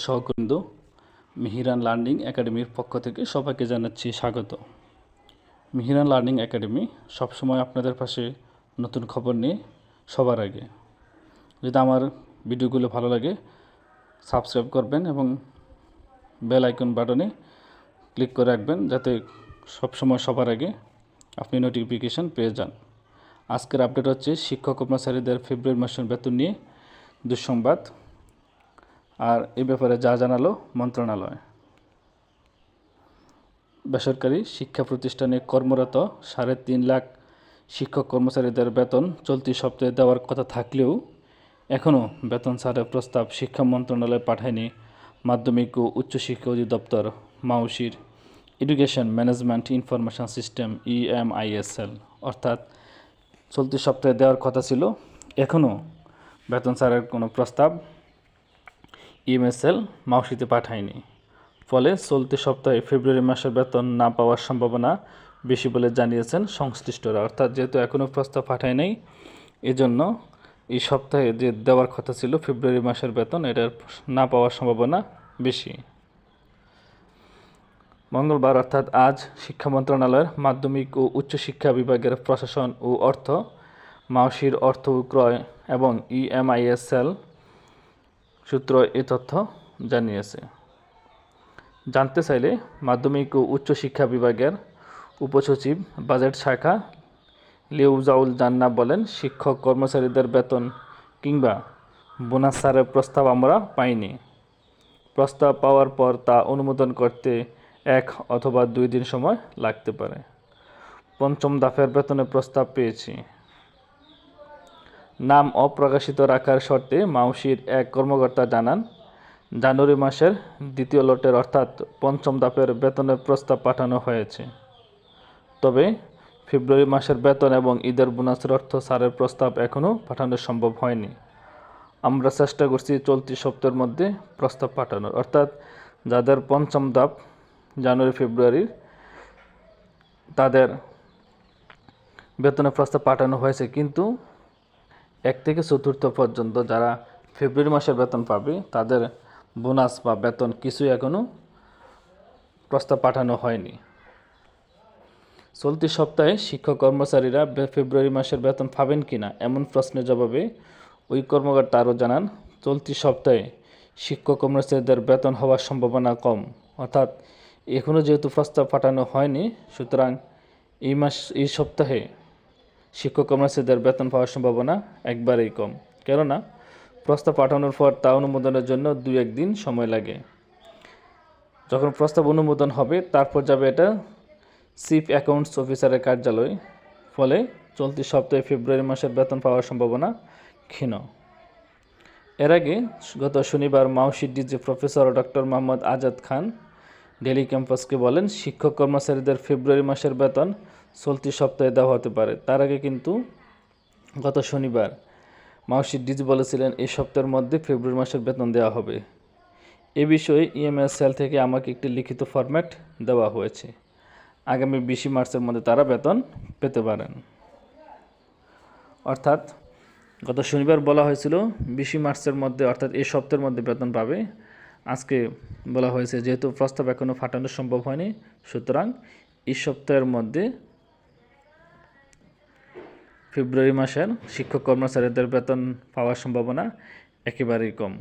সহকর্মীবৃন্দ, মিহিরান লার্নিং একাডেমির পক্ষ থেকে সবাইকে জানাচ্ছি স্বাগত। মিহিরান লার্নিং একাডেমি সবসময় আপনাদের পাশে নতুন খবর নিয়ে সবার আগে। যদি আমার ভিডিওগুলো ভালো লাগে সাবস্ক্রাইব করবেন এবং বেল আইকন বাটনে ক্লিক করে রাখবেন যাতে সবসময় সবার আগে আপনি নোটিফিকেশান পেয়ে যান। আজকের আপডেট হচ্ছে শিক্ষক কর্মচারীদের ফেব্রুয়ারি মাসের বেতন নিয়ে দুঃসংবাদ। আর এই ব্যাপারে যা জানালো মন্ত্রণালয়। বেসরকারি শিক্ষা প্রতিষ্ঠানে কর্মরত 3.5 লাখ শিক্ষক কর্মচারীদের বেতন চলতি সপ্তাহে দেওয়ার কথা থাকলেও এখনও বেতন ছাড়ের প্রস্তাব শিক্ষা মন্ত্রণালয়ে পাঠায়নি মাধ্যমিক ও উচ্চশিক্ষা অধিদপ্তর মাউশির education management information system EMISL। অর্থাৎ চলতি সপ্তাহে দেওয়ার কথা ছিল, এখনও বেতন ছাড়ের কোনো প্রস্তাব EMSL মাউশিতে পাঠায়নি। ফলে চলতি সপ্তাহে ফেব্রুয়ারি মাসের বেতন না পাওয়ার সম্ভাবনা বেশি বলে জানিয়েছেন সংশ্লিষ্টরা। অর্থাৎ যেহেতু এখনও প্রস্তাব পাঠায় নাই, এজন্য এই সপ্তাহে যে দেওয়ার কথা ছিল ফেব্রুয়ারি মাসের বেতন, এটার না পাওয়ার সম্ভাবনা বেশি। মঙ্গলবার অর্থাৎ আজ শিক্ষা মন্ত্রণালয়ের মাধ্যমিক ও উচ্চশিক্ষা বিভাগের প্রশাসন ও অর্থ, মাউশির অর্থ ক্রয় এবং EMISL সূত্র এ তথ্য জানিয়েছে। জানতে চাইলে মাধ্যমিক ও উচ্চশিক্ষা বিভাগের উপসচিব বাজেট শাখা লিউজাউল জান্না বলেন, শিক্ষক কর্মচারীদের বেতন কিংবা বোনাস ছাড়ের প্রস্তাব আমরা পাইনি। প্রস্তাব পাওয়ার পর তা অনুমোদন করতে 1 অথবা 2 দিন সময় লাগতে পারে। 5ম দফার বেতনের প্রস্তাব পেয়েছি। নাম অপ্রকাশিত রাখার শর্তে মাউশির এক কর্মকর্তা জানান, জানুয়ারি মাসের দ্বিতীয় লটের অর্থাৎ 5ম দফার বেতনের প্রস্তাব পাঠানো হয়েছে। তবে ফেব্রুয়ারি মাসের বেতন এবং ঈদের বোনাসের অর্থ ছাড়ের প্রস্তাব এখনও পাঠানো সম্ভব হয়নি। আমরা চেষ্টা করছি চলতি সপ্তাহের মধ্যে প্রস্তাব পাঠানোর। অর্থাৎ যাদের 5ম দফা জানুয়ারি ফেব্রুয়ারি তাদের বেতনের প্রস্তাব পাঠানো হয়েছে, কিন্তু 1 থেকে 4র্থ পর্যন্ত যারা ফেব্রুয়ারি মাসের বেতন পাবে তাদের বোনাস বা বেতন কিছুই এখনও প্রস্তাব পাঠানো হয়নি। চলতি সপ্তাহে শিক্ষক কর্মচারীরা ফেব্রুয়ারি মাসের বেতন পাবেন কিনা এমন প্রশ্নের জবাবে ওই কর্মকর্তা আরও জানান, চলতি সপ্তাহে শিক্ষক কর্মচারীদের বেতন হওয়ার সম্ভাবনা কম। অর্থাৎ এখনও যেহেতু প্রস্তাব পাঠানো হয়নি, সুতরাং এই সপ্তাহে শিক্ষক কর্মচারীদের বেতন পাওয়ার সম্ভাবনা একবারেই কম। কেননা প্রস্তাব পাঠানোর পর তা অনুমোদনের জন্য 2-1 দিন সময় লাগে। যখন প্রস্তাব অনুমোদন হবে তারপর যাবে এটা চিফ অ্যাকাউন্টস অফিসারের কার্যালয়। ফলে চলতি সপ্তাহে ফেব্রুয়ারি মাসের বেতন পাওয়ার সম্ভাবনা ক্ষীণ। এর আগে গত শনিবার মাউশির DG professor doctor Mohammad Azad Khan daily ক্যাম্পাসকে বলেন, শিক্ষক কর্মচারীদের ফেব্রুয়ারি মাসের বেতন চলতি সপ্তাহে দেওয়া হতে পারে। তার আগে কিন্তু গত শনিবার মাউশির ডিজি বলেছিলেন এই সপ্তাহের মধ্যে ফেব্রুয়ারি মাসের বেতন দেওয়া হবে। এ বিষয়ে EMSL থেকে আমাকে একটি লিখিত ফরম্যাট দেওয়া হয়েছে। আগামী 20 মার্চের মধ্যে তারা বেতন পেতে পারেন। অর্থাৎ গত শনিবার বলা হয়েছিল 20 মার্চের মধ্যে, অর্থাৎ এই সপ্তাহের মধ্যে বেতন পাবে। আজকে বলা হয়েছে যেহেতু প্রস্তাব এখনও পাঠানো সম্ভব হয়নি, সুতরাং এই সপ্তাহের মধ্যে ফেব্রুয়ারি মাসের শিক্ষক কর্মচারীদের বেতন পাওয়ার সম্ভাবনা একেবারেই কম।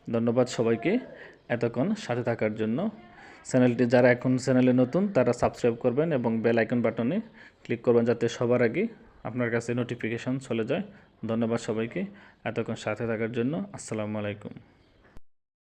ধন্যবাদ সবাইকে এতক্ষণ সাথে থাকার জন্য। চ্যানেলটি যারা এখন চ্যানেলে নতুন তারা সাবস্ক্রাইব করবেন এবং বেল আইকন বাটনে ক্লিক করবেন যাতে সবার আগে আপনার কাছে নোটিফিকেশন চলে যায়। ধন্যবাদ সবাইকে এতক্ষণ সাথে থাকার জন্য। আসসালামু আলাইকুম।